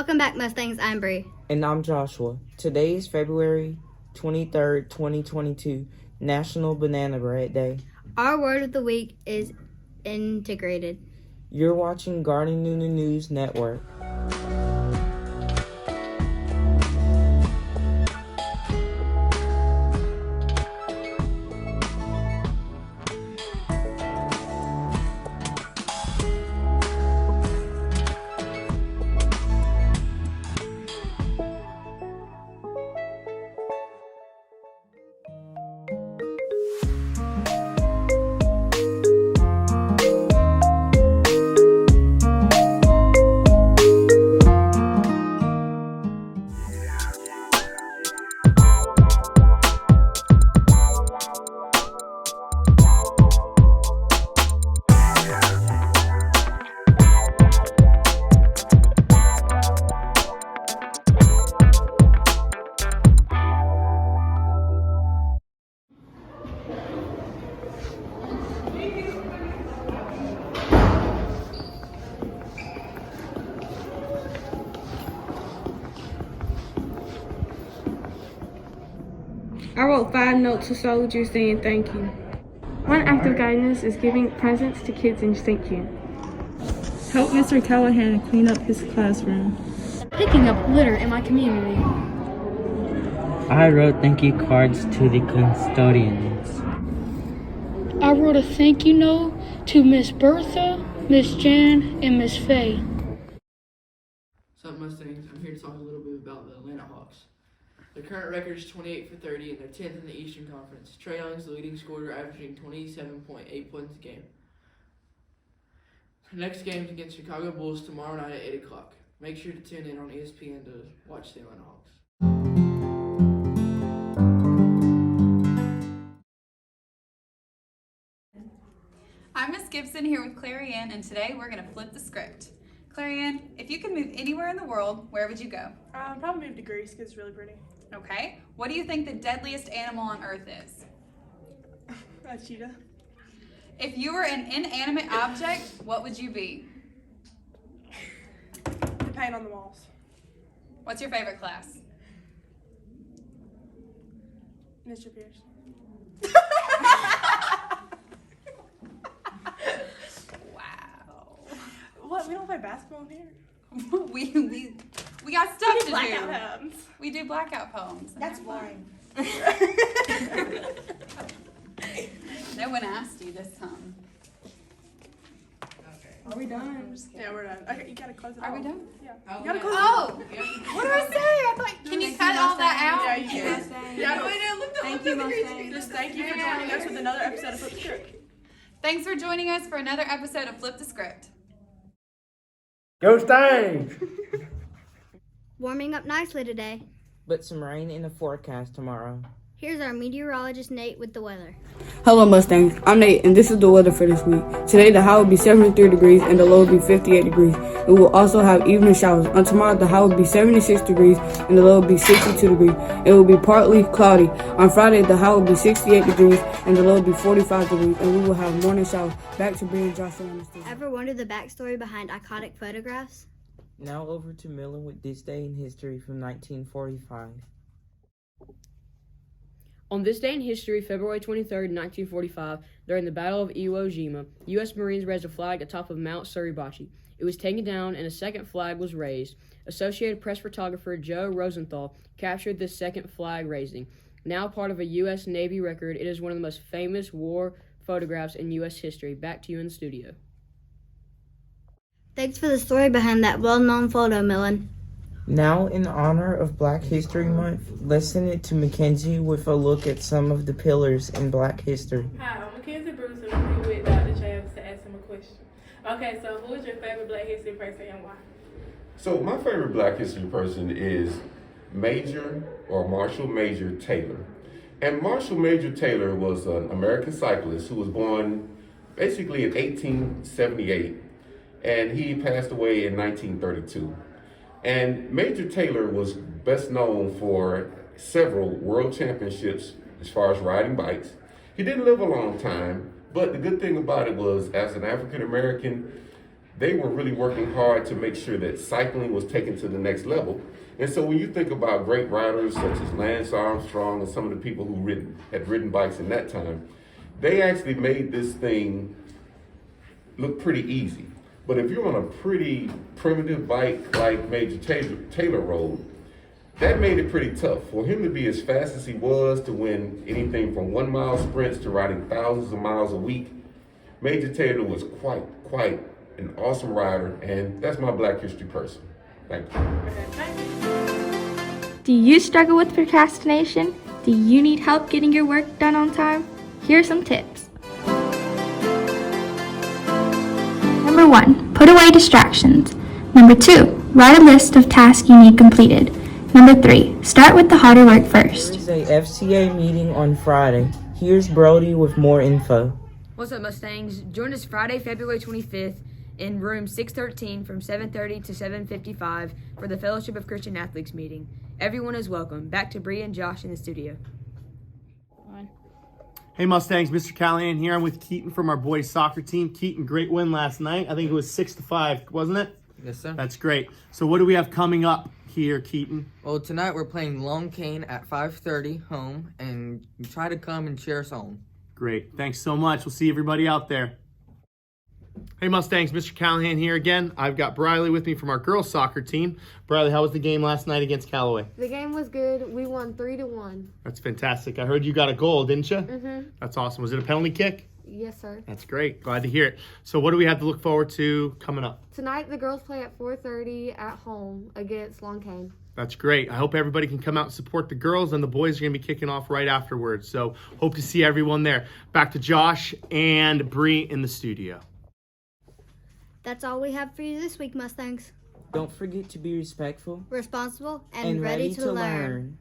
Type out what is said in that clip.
Welcome back, Mustangs. I'm Bree. And I'm Joshua. Today is February 23rd, 2022, National Banana Bread Day. Our word of the week is integrated. You're watching Gardner Newman News Network. I wrote 5 notes to soldiers saying thank you. One act of kindness is giving presents to kids in St. Jude. Help Mr. Callahan clean up his classroom. Picking up litter in my community. I wrote thank you cards to the custodians. I wrote a thank you note to Miss Bertha, Miss Jan, and Miss Faye. What's up, Mustangs? I'm here to talk a little bit about the Atlanta Hawks. Their current record is 28 for 30, and they're 10th in the Eastern Conference. Trae Young's the leading scorer, averaging 27.8 points a game. The next game is against Chicago Bulls tomorrow night at 8 o'clock. Make sure to tune in on ESPN to watch the Atlanta Hawks. I'm Miss Gibson here with Clary Ann, and today we're going to flip the script. Clary Ann, if you could move anywhere in the world, where would you go? Probably move to Greece because it's really pretty. Okay. What do you think the deadliest animal on Earth is? A cheetah. If you were an inanimate object, what would you be? The paint on the walls. What's your favorite class? Mr. Pierce. Wow. What? We don't play basketball here? we got stuff to do. Blackout poems. We do blackout poems. That's boring. No one asked you this time. Are we done? Yeah, we're done. Okay, you gotta close it Are off. we done? Yeah. Oh, You gotta close Oh! What did I say? I thought, can you cut all that out? Yeah, you can. Yeah, Thank you, Mustang. just thank you for joining us with another episode of Flip the Script. Thanks for joining us for another episode of Flip the Script. Go Stangs! Warming up nicely today. But some rain in the forecast tomorrow. Here's our meteorologist Nate with the weather. Hello Mustangs, I'm Nate and this is the weather for this week. Today the high will be 73 degrees and the low will be 58 degrees. It will also have evening showers. On tomorrow the high will be 76 degrees and the low will be 62 degrees. It will be partly cloudy. On Friday the high will be 68 degrees and the low will be 45 degrees, and we will have morning showers. Back to Bree and Joshua on the studio. Ever wonder the backstory behind iconic photographs? Now over to Millen with This Day in History from 1945. On this day in history, February 23, 1945, during the Battle of Iwo Jima, U.S. Marines raised a flag atop of Mount Suribachi. It was taken down and a second flag was raised. Associated Press photographer Joe Rosenthal captured this second flag raising. Now part of a U.S. Navy record, it is one of the most famous war photographs in U.S. history. Back to you in the studio. Thanks for the story behind that well-known photo, Millen. Now, in honor of Black History Month, let's send it to Mackenzie with a look at some of the pillars in Black history. Hi, I'm Mackenzie Bruce and I'm here with Dr. Travis to ask him a question. Okay, so who is your favorite Black history person and why? So my favorite Black history person is Major or Marshall Major Taylor. And Marshall Major Taylor was an American cyclist who was born basically in 1878, and he passed away in 1932. And Major Taylor was best known for several world championships as far as riding bikes. He didn't live a long time, but the good thing about it was, as an African American, they were really working hard to make sure that cycling was taken to the next level. And so when you think about great riders such as Lance Armstrong and some of the people who had ridden bikes in that time, they actually made this thing look pretty easy. But if you're on a pretty primitive bike like Major Taylor rode, that made it pretty tough. For him to be as fast as he was, to win anything from 1 mile sprints to riding thousands of miles a week, Major Taylor was quite an awesome rider, and that's my Black History person. Thank you. Do you struggle with procrastination? Do you need help getting your work done on time? Here are some tips. Number 1, put away distractions. Number 2, write a list of tasks you need completed. Number 3, start with the harder work first. There is a FCA meeting on Friday. Here's Brody with more info. What's up, Mustangs? Join us Friday, February 25th in room 613 from 7:30 to 7:55 for the Fellowship of Christian Athletes meeting. Everyone is welcome. Back to Bree and Josh in the studio. Hey Mustangs, Mr. Callahan here. I'm with Keaton from our boys soccer team. Keaton, great win last night. I think it was 6-5, wasn't it? Yes, sir. That's great. So what do we have coming up here, Keaton? Well, tonight we're playing Long Cane at 5:30 home, and try to come and cheer us on. Great. Thanks so much. We'll see everybody out there. Hey Mustangs, Mr. Callahan here again. I've got Briley with me from our girls soccer team. Briley, how was the game last night against Callaway? The game was good. We won 3-1. That's fantastic. I heard you got a goal, didn't you? Mm-hmm. That's awesome. Was it a penalty kick? Yes, sir. That's great. Glad to hear it. So what do we have to look forward to coming up? Tonight, the girls play at 4:30 at home against Long Cane. That's great. I hope everybody can come out and support the girls, and the boys are going to be kicking off right afterwards. So hope to see everyone there. Back to Josh and Bree in the studio. That's all we have for you this week, Mustangs. Don't forget to be respectful Responsible and ready to learn.